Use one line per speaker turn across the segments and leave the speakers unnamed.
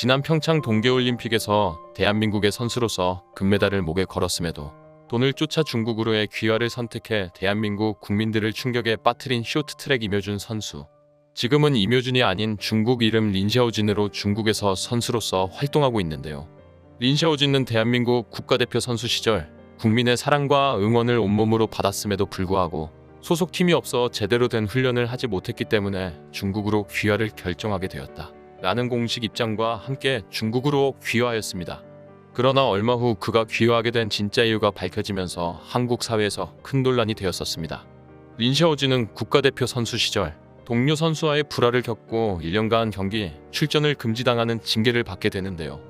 지난 평창 동계올림픽에서 대한민국의 선수로서 금메달을 목에 걸었음에도 돈을 쫓아 중국으로의 귀화를 선택해 대한민국 국민들을 충격에 빠뜨린 쇼트트랙 임효준 선수. 지금은 임효준이 아닌 중국 이름 린샤오진으로 중국에서 선수로서 활동하고 있는데요. 린샤오진은 대한민국 국가대표 선수 시절 국민의 사랑과 응원을 온몸으로 받았음에도 불구하고 소속팀이 없어 제대로 된 훈련을 하지 못했기 때문에 중국으로 귀화를 결정하게 되었다. 라는 공식 입장과 함께 중국으로 귀화하였습니다. 그러나 얼마 후 그가 귀화하게 된 진짜 이유가 밝혀지면서 한국 사회에서 큰 논란이 되었었습니다. 린샤오진은 국가대표 선수 시절 동료 선수와의 불화를 겪고 1년간 경기 출전을 금지당하는 징계를 받게 되는데요.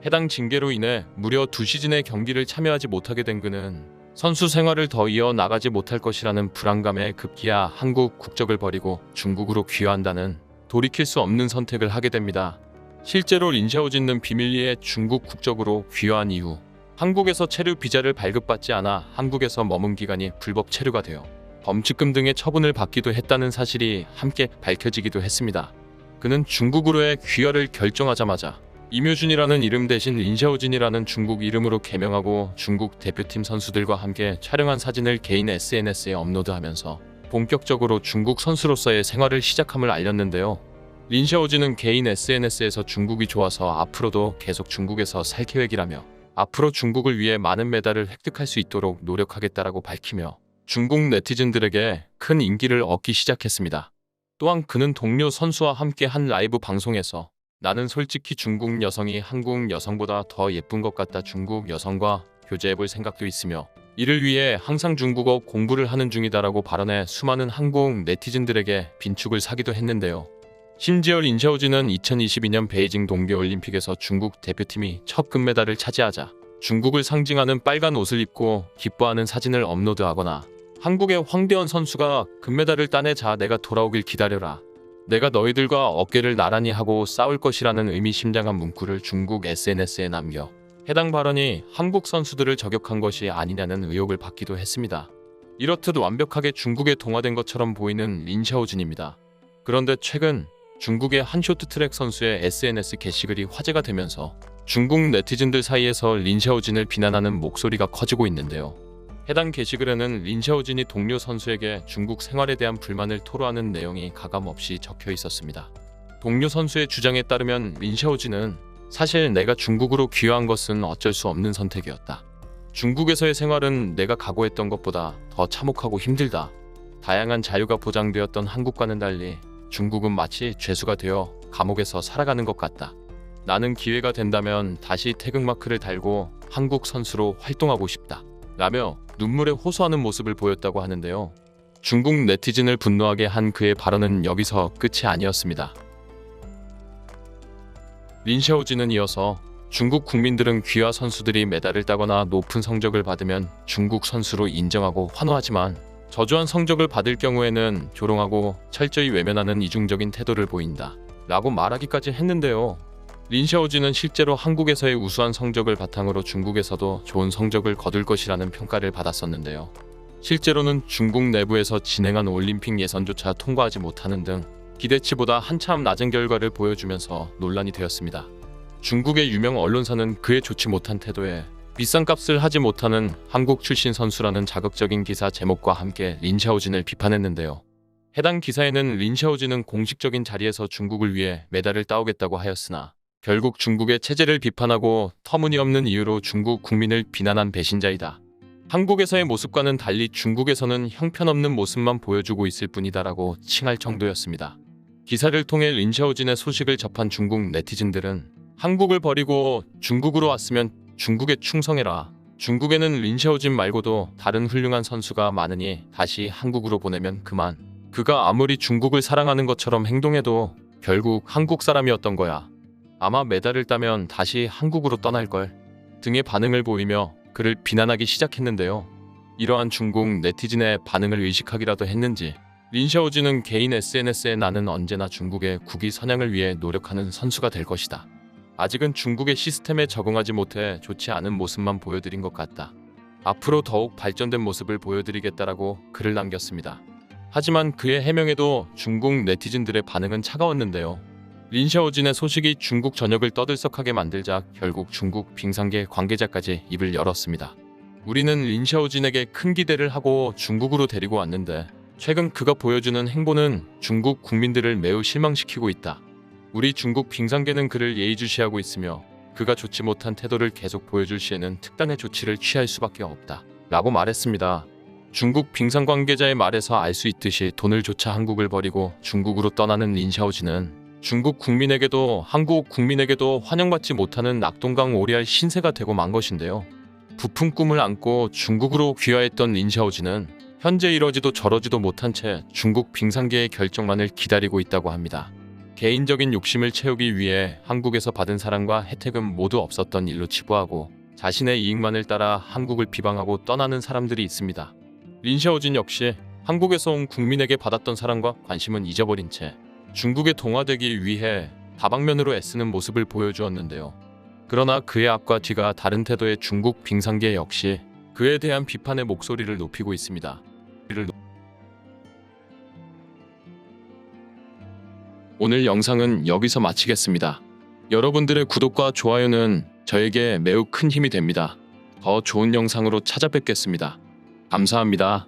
해당 징계로 인해 무려 2시즌의 경기를 참여하지 못하게 된 그는 선수 생활을 더 이어나가지 못할 것이라는 불안감에 급기야 한국 국적을 버리고 중국으로 귀화한다는 돌이킬 수 없는 선택을 하게 됩니다. 실제로 린샤오진은 비밀리에 중국 국적으로 귀화한 이후 한국에서 체류 비자를 발급받지 않아 한국에서 머문 기간이 불법 체류가 되어 범칙금 등의 처분을 받기도 했다는 사실이 함께 밝혀지기도 했습니다. 그는 중국으로의 귀화를 결정하자마자 임효준이라는 이름 대신 린샤오진이라는 중국 이름으로 개명하고 중국 대표팀 선수들과 함께 촬영한 사진을 개인 SNS에 업로드하면서 본격적으로 중국 선수로서의 생활을 시작함을 알렸는데요. 린샤오진은 개인 SNS에서 중국이 좋아서 앞으로도 계속 중국에서 살 계획이라며 앞으로 중국을 위해 많은 메달을 획득할 수 있도록 노력하겠다라고 밝히며 중국 네티즌들에게 큰 인기를 얻기 시작했습니다. 또한 그는 동료 선수와 함께 한 라이브 방송에서 나는 솔직히 중국 여성이 한국 여성보다 더 예쁜 것 같다. 중국 여성과 교제해볼 생각도 있으며 이를 위해 항상 중국어 공부를 하는 중이다라고 발언해 수많은 한국 네티즌들에게 빈축을 사기도 했는데요. 심지어 린샤오진은 2022년 베이징 동계올림픽에서 중국 대표팀이 첫 금메달을 차지하자 중국을 상징하는 빨간 옷을 입고 기뻐하는 사진을 업로드하거나 한국의 황대헌 선수가 금메달을 따내자 내가 돌아오길 기다려라. 내가 너희들과 어깨를 나란히 하고 싸울 것이라는 의미심장한 문구를 중국 SNS에 남겨 해당 발언이 한국 선수들을 저격한 것이 아니냐는 의혹을 받기도 했습니다. 이렇듯 완벽하게 중국에 동화된 것처럼 보이는 린샤오진입니다. 그런데 최근 중국의 한 쇼트트랙 선수의 SNS 게시글이 화제가 되면서 중국 네티즌들 사이에서 린샤오진을 비난하는 목소리가 커지고 있는데요. 해당 게시글에는 린샤오진이 동료 선수에게 중국 생활에 대한 불만을 토로하는 내용이 가감없이 적혀 있었습니다. 동료 선수의 주장에 따르면 린샤오진은 사실 내가 중국으로 귀화한 것은 어쩔 수 없는 선택이었다. 중국에서의 생활은 내가 각오했던 것보다 더 참혹하고 힘들다. 다양한 자유가 보장되었던 한국과는 달리 중국은 마치 죄수가 되어 감옥에서 살아가는 것 같다. 나는 기회가 된다면 다시 태극마크를 달고 한국 선수로 활동하고 싶다. 라며 눈물에 호소하는 모습을 보였다고 하는데요. 중국 네티즌을 분노하게 한 그의 발언은 여기서 끝이 아니었습니다. 린샤오진은 이어서 중국 국민들은 귀화 선수들이 메달을 따거나 높은 성적을 받으면 중국 선수로 인정하고 환호하지만 저조한 성적을 받을 경우에는 조롱하고 철저히 외면하는 이중적인 태도를 보인다. 라고 말하기까지 했는데요. 린샤오진은 실제로 한국에서의 우수한 성적을 바탕으로 중국에서도 좋은 성적을 거둘 것이라는 평가를 받았었는데요. 실제로는 중국 내부에서 진행한 올림픽 예선조차 통과하지 못하는 등 기대치보다 한참 낮은 결과를 보여주면서 논란이 되었습니다. 중국의 유명 언론사는 그의 좋지 못한 태도에 비싼 값을 하지 못하는 한국 출신 선수라는 자극적인 기사 제목과 함께 린샤오진을 비판했는데요. 해당 기사에는 린샤오진은 공식적인 자리에서 중국을 위해 메달을 따오겠다고 하였으나 결국 중국의 체제를 비판하고 터무니없는 이유로 중국 국민을 비난한 배신자이다. 한국에서의 모습과는 달리 중국에서는 형편없는 모습만 보여주고 있을 뿐이다라고 칭할 정도였습니다. 기사를 통해 린샤오진의 소식을 접한 중국 네티즌들은 한국을 버리고 중국으로 왔으면 중국에 충성해라. 중국에는 린샤오진 말고도 다른 훌륭한 선수가 많으니 다시 한국으로 보내면 그만. 그가 아무리 중국을 사랑하는 것처럼 행동해도 결국 한국 사람이었던 거야. 아마 메달을 따면 다시 한국으로 떠날걸 등의 반응을 보이며 그를 비난하기 시작했는데요. 이러한 중국 네티즌의 반응을 의식하기라도 했는지 린샤오진은 개인 SNS에 나는 언제나 중국의 국위 선양을 위해 노력하는 선수가 될 것이다. 아직은 중국의 시스템에 적응하지 못해 좋지 않은 모습만 보여드린 것 같다. 앞으로 더욱 발전된 모습을 보여드리겠다라고 글을 남겼습니다. 하지만 그의 해명에도 중국 네티즌들의 반응은 차가웠는데요. 린샤오진의 소식이 중국 전역을 떠들썩하게 만들자 결국 중국 빙상계 관계자까지 입을 열었습니다. 우리는 린샤오진에게 큰 기대를 하고 중국으로 데리고 왔는데 최근 그가 보여주는 행보는 중국 국민들을 매우 실망시키고 있다. 우리 중국 빙상계는 그를 예의주시하고 있으며 그가 좋지 못한 태도를 계속 보여줄 시에는 특단의 조치를 취할 수밖에 없다. 라고 말했습니다. 중국 빙상 관계자의 말에서 알 수 있듯이 돈을 조차 한국을 버리고 중국으로 떠나는 린샤오진은 중국 국민에게도 한국 국민에게도 환영받지 못하는 낙동강 오리알 신세가 되고 만 것인데요. 부푼 꿈을 안고 중국으로 귀화했던 린샤오진은 현재 이러지도 저러지도 못한 채 중국 빙상계의 결정만을 기다리고 있다고 합니다. 개인적인 욕심을 채우기 위해 한국에서 받은 사랑과 혜택은 모두 없었던 일로 치부하고 자신의 이익만을 따라 한국을 비방하고 떠나는 사람들이 있습니다. 린샤오진 역시 한국에서 온 국민에게 받았던 사랑과 관심은 잊어버린 채 중국에 동화되기 위해 다방면으로 애쓰는 모습을 보여주었는데요. 그러나 그의 앞과 뒤가 다른 태도의 중국 빙상계 역시 그에 대한 비판의 목소리를 높이고 있습니다. 오늘 영상은 여기서 마치겠습니다. 여러분들의 구독과 좋아요는 저에게 매우 큰 힘이 됩니다. 더 좋은 영상으로 찾아뵙겠습니다. 감사합니다.